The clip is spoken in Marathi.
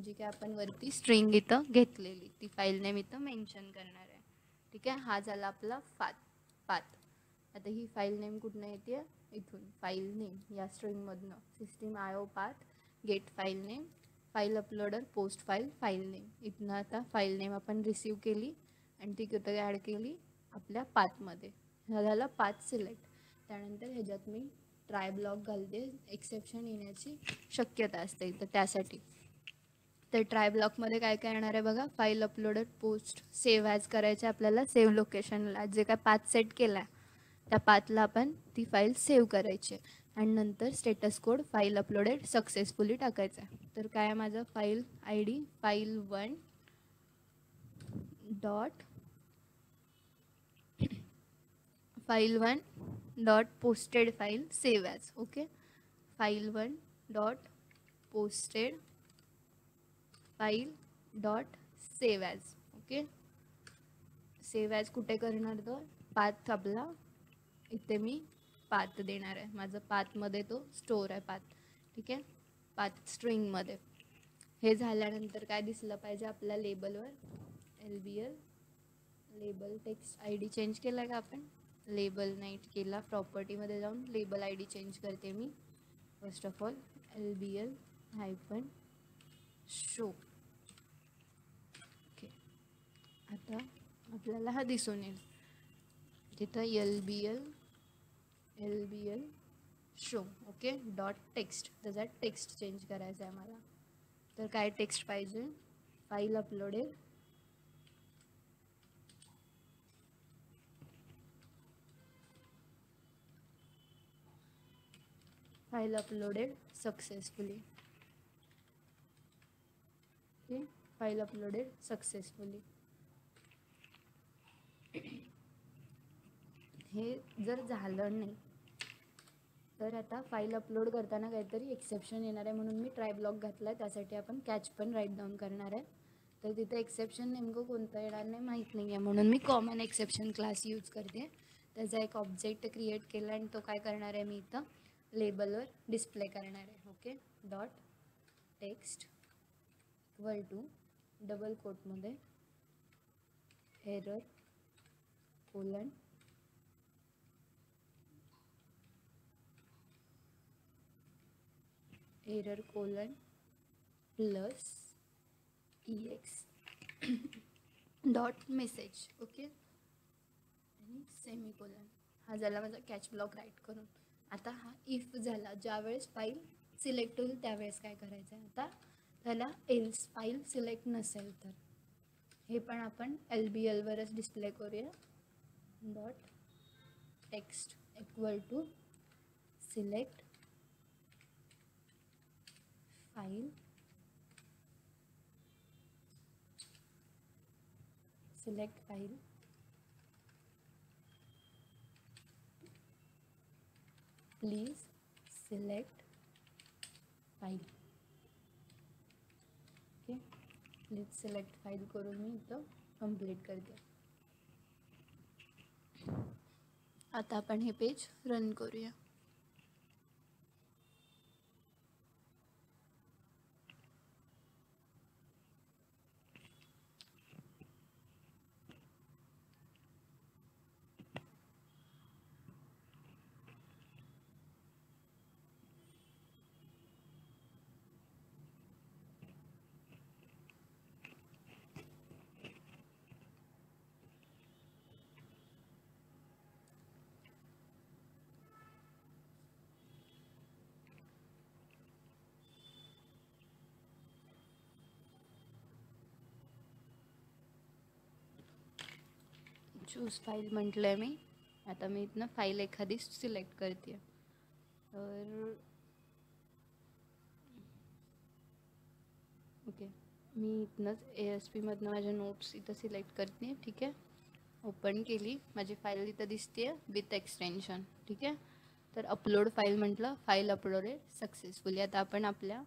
जी काय आपण वरती स्ट्रिंग इथं घेतलेली ती फाईल नेम इथं मेन्शन करणार आहे. ठीक आहे, हा झाला आपला पाथ. आता ही फाईल नेम कुठनं येते, इथून फाईल नेम या स्ट्रिंगमधनं system IO path get file name file uploader post file name. इथनं आता फाईल नेम आपण रिसीव केली आणि ती कुठं ॲड केली, आपल्या पाथमध्ये. हा झाला पाथ सिलेक्ट. त्यानंतर ह्याच्यात मी ट्राय ब्लॉक घालते, एक्सेप्शन येण्याची शक्यता असते तर त्यासाठी. तर ट्राय ब्लॉकमध्ये काय काय येणार आहे बघा, file uploader post save as करायचे आपल्याला, सेव्ह लोकेशनला जे काय पाथ सेट केला आहे त्या पाथला आपण ती फाईल सेव्ह करायची आणि नंतर status code file uploaded successfully टाकायचा आहे. तर काय आहे माझं, file ID file1 dot posted file save as. Okay, file1 dot posted file dot save as. Okay, save as कुठे करणार, तर पाथ आपला इथे मी पाथ देणार आहे, माझं पाथमध्ये तो स्टोर आहे पाथ. ठीक आहे, पाथ स्ट्रिंगमध्ये. हे झाल्यानंतर काय दिसलं पाहिजे आपल्या लेबलवर, LBL label text ID change केला का आपण, लेबल नाही केला, प्रॉपर्टीमध्ये जाऊन लेबल ID चेंज करते मी. First of all LBL hyphen show. Okay, आता आपल्याला हा दिसून येईल तिथं LBL show. Okay, dot text, त्याचा टेक्स्ट चेंज करायचा आहे मला. तर काय टेक्स्ट पाहिजे, file uploaded successfully. Okay, file uploaded successfully. हे जर झालं नाही तर आता फाईल अपलोड करताना काहीतरी एक्सेप्शन येणार आहे, म्हणून मी ट्राय ब्लॉक घातला आहे. त्यासाठी आपण कॅच पण राईट डाऊन करणार आहे. तर तिथे एक्सेप्शन नेमकं कोणतं येणार नाही माहीत नाही आहे, म्हणून मी कॉमन एक्सेप्शन क्लास यूज करते. त्याचा एक ऑब्जेक्ट क्रिएट केला आणि तो काय करणार आहे, मी इथं लेबलवर डिस्प्ले करणार आहे. Okay, dot text equal to double कोटमध्ये error colon plus EX dot message. Okay, आणि सेमीकोलन. हा झाला माझा कॅच ब्लॉक राईट करून. आता हा इफ झाला, ज्यावेळेस फाईल सिलेक्ट होईल त्यावेळेस काय करायचं आहे, आता त्याला एल्स फाईल सिलेक्ट नसेल तर हे पण आपण LBL वरच डिस्प्ले करूया. Dot text equal to select file please select file. Okay, please select file करून मी इथं कंप्लीट करते. आता आपण हे पेज रन करूया. चूज फाईल म्हटलं आहे मी. आता मी इथनं फाईल एखादी सिलेक्ट करते. तर ओके, मी इथनंच ASPमधनं माझ्या नोट्स इथं सिलेक्ट करते. ठीक आहे, ओपन केली, माझी फाईल इथं दिसते विथ एक्सटेन्शन. ठीक आहे, तर अपलोड फाईल म्हटलं, फाईल अपलोडेड सक्सेसफुली. आता आपण आपल्या